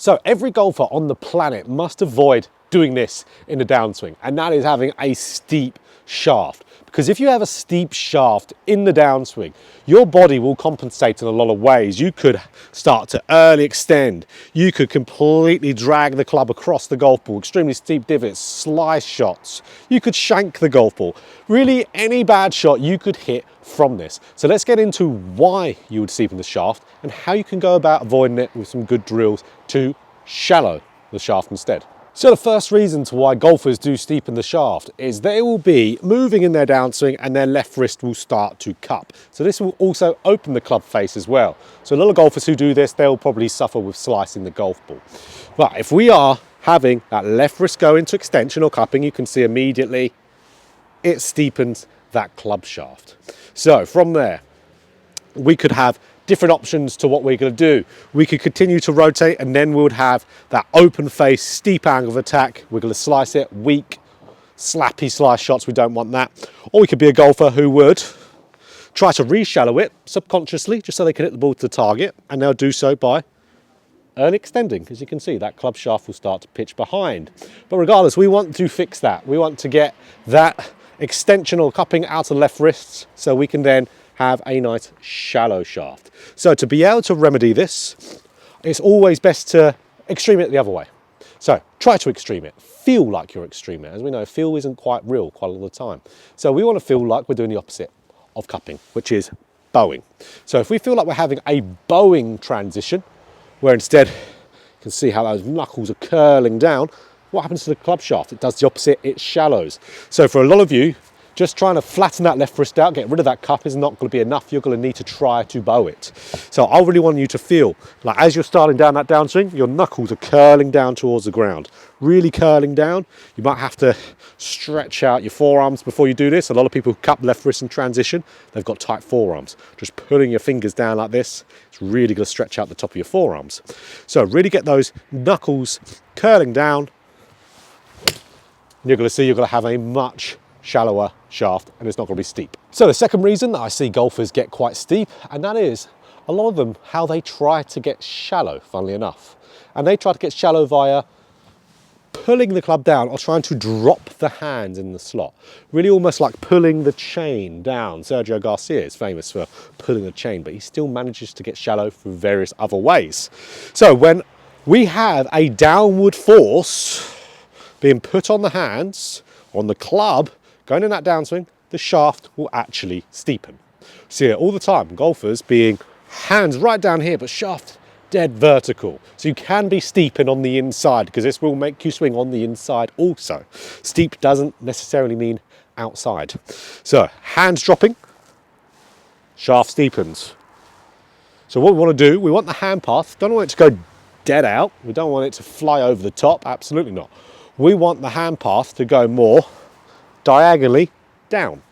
So every golfer on the planet must avoid doing this in the downswing, and that is having a steep shaft. Because if you have a steep shaft in the downswing, your body will compensate in a lot of ways. You could start to early extend. You could completely drag the club across the golf ball, extremely steep divots, slice shots. You could shank the golf ball. Really, any bad shot you could hit from this. So let's get into why you would steepen the shaft and how you can go about avoiding it with some good drills to shallow the shaft instead. So the first reason to why golfers do steepen the shaft is they will be moving in their downswing and their left wrist will start to cup. So this will also open the club face as well. So a lot of golfers who do this, they'll probably suffer with slicing the golf ball. But if we are having that left wrist go into extension or cupping, you can see immediately it steepens that club shaft. So from there, we could have different options to what we're going to do. We could continue to rotate and then we would have that open face, steep angle of attack. We're going to slice it, weak, slappy slice shots. We don't want that. Or we could be a golfer who would try to re-shallow it subconsciously just so they can hit the ball to the target, and they'll do so by early extending. As you can see, that club shaft will start to pitch behind. But regardless, we want to fix that. We want to get that extension or cupping out of the left wrists so we can then have a nice shallow shaft. So to be able to remedy this, it's always best to extreme it the other way. So try to extreme it. Feel like you're extreme it. As we know, feel isn't quite real quite a lot of the time. So we want to feel like we're doing the opposite of cupping, which is bowing. So if we feel like we're having a bowing transition, where instead you can see how those knuckles are curling down, what happens to the club shaft? It does the opposite, it shallows. So for a lot of you, just trying to flatten that left wrist out, get rid of that cup is not going to be enough. You're going to need to try to bow it. So I really want you to feel like as you're starting down that downswing, your knuckles are curling down towards the ground, really curling down. You might have to stretch out your forearms before you do this. A lot of people who cup left wrist in transition, they've got tight forearms. Just pulling your fingers down like this, it's really going to stretch out the top of your forearms. So really get those knuckles curling down. You're going to see you're going to have a much shallower shaft and it's not going to be steep. So the second reason that I see golfers get quite steep, and that is a lot of them how they try to get shallow, funnily enough. And they try to get shallow via pulling the club down or trying to drop the hands in the slot. Really almost like pulling the chain down. Sergio Garcia is famous for pulling the chain, but he still manages to get shallow through various other ways. So when we have a downward force being put on the hands, on the club, going in that downswing, the shaft will actually steepen. See it all the time, golfers being hands right down here, but shaft dead vertical. So you can be steeping on the inside because this will make you swing on the inside also. Steep doesn't necessarily mean outside. So hands dropping, shaft steepens. So what we want to do, we want the hand path, don't want it to go dead out. We don't want it to fly over the top, absolutely not. We want the hand path to go more diagonally down.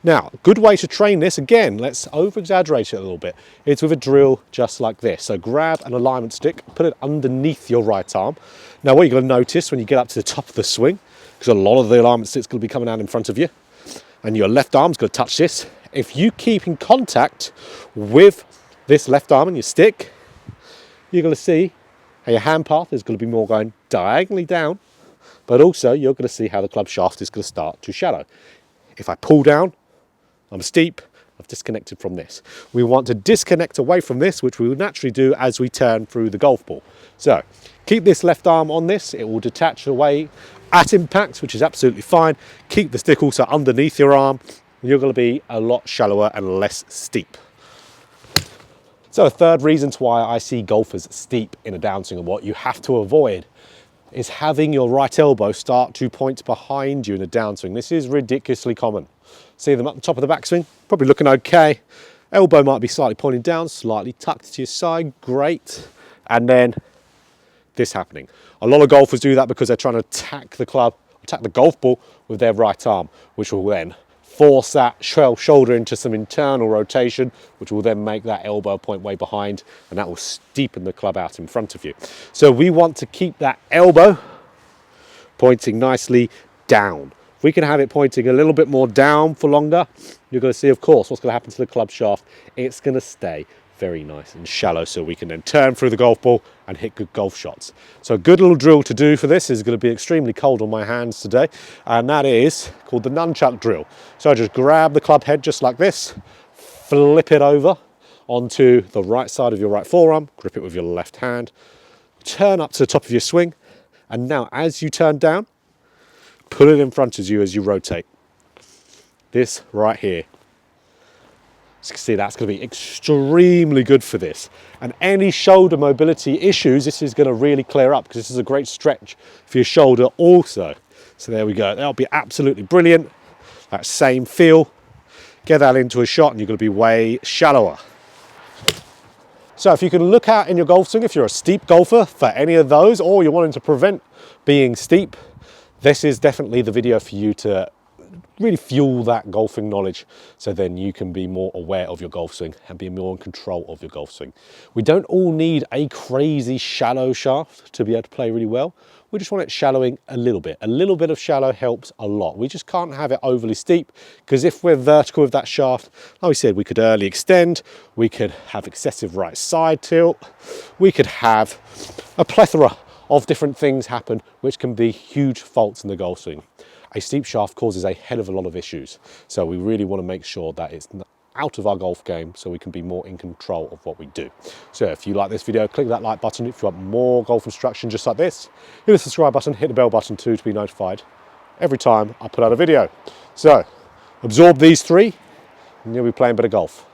Now, a good way to train this, again, let's over-exaggerate it a little bit. It's with a drill just like this. So grab an alignment stick, put it underneath your right arm. Now, what you're going to notice when you get up to the top of the swing, because a lot of the alignment stick's going to be coming out in front of you, and your left arm's going to touch this. If you keep in contact with this left arm and your stick, you're going to see how your hand path is going to be more going diagonally down, but also you're going to see how the club shaft is going to start to shallow. If I pull down, I'm steep, I've disconnected from this. We want to disconnect away from this, which we will naturally do as we turn through the golf ball. So keep this left arm on this, it will detach away at impact, which is absolutely fine. Keep the stick also underneath your arm, you're going to be a lot shallower and less steep. So a third reason why I see golfers steep in a downswing and what you have to avoid is having your right elbow start to point behind you in a downswing. This is ridiculously common. See them up the top of the backswing, probably looking okay. Elbow might be slightly pointing down, slightly tucked to your side, great. And then this happening. A lot of golfers do that because they're trying to attack the club, attack the golf ball with their right arm, which will then force that shoulder into some internal rotation, which will then make that elbow point way behind, and that will steepen the club out in front of you. So we want to keep that elbow pointing nicely down. If we can have it pointing a little bit more down for longer, you're going to see, of course, what's going to happen to the club shaft. It's going to stay very nice and shallow, so we can then turn through the golf ball and hit good golf shots. So a good little drill to do for this is going to be extremely cold on my hands today, and that is called the nunchuck drill. So I just grab the club head just like this, flip it over onto the right side of your right forearm, grip it with your left hand, turn up to the top of your swing, and now as you turn down, put it in front of you as you rotate. This right here. So you can see that's going to be extremely good for this. And any shoulder mobility issues, this is going to really clear up, because this is a great stretch for your shoulder also. So there we go. That'll be absolutely brilliant. That same feel. Get that into a shot and you're going to be way shallower. So if you can look out in your golf swing, if you're a steep golfer for any of those, or you're wanting to prevent being steep, this is definitely the video for you to really fuel that golfing knowledge, so then you can be more aware of your golf swing and be more in control of your golf swing. We don't all need a crazy shallow shaft to be able to play really well. We just want it shallowing a little bit. A little bit of shallow helps a lot. We just can't have it overly steep, because if we're vertical with that shaft, like we said, we could early extend, we could have excessive right side tilt, we could have a plethora of different things happen, which can be huge faults in the golf swing. A steep shaft causes a hell of a lot of issues. So we really want to make sure that it's out of our golf game, so we can be more in control of what we do. So if you like this video, click that like button. If you want more golf instruction just like this, hit the subscribe button, hit the bell button too to be notified every time I put out a video. So absorb these three and you'll be playing better golf.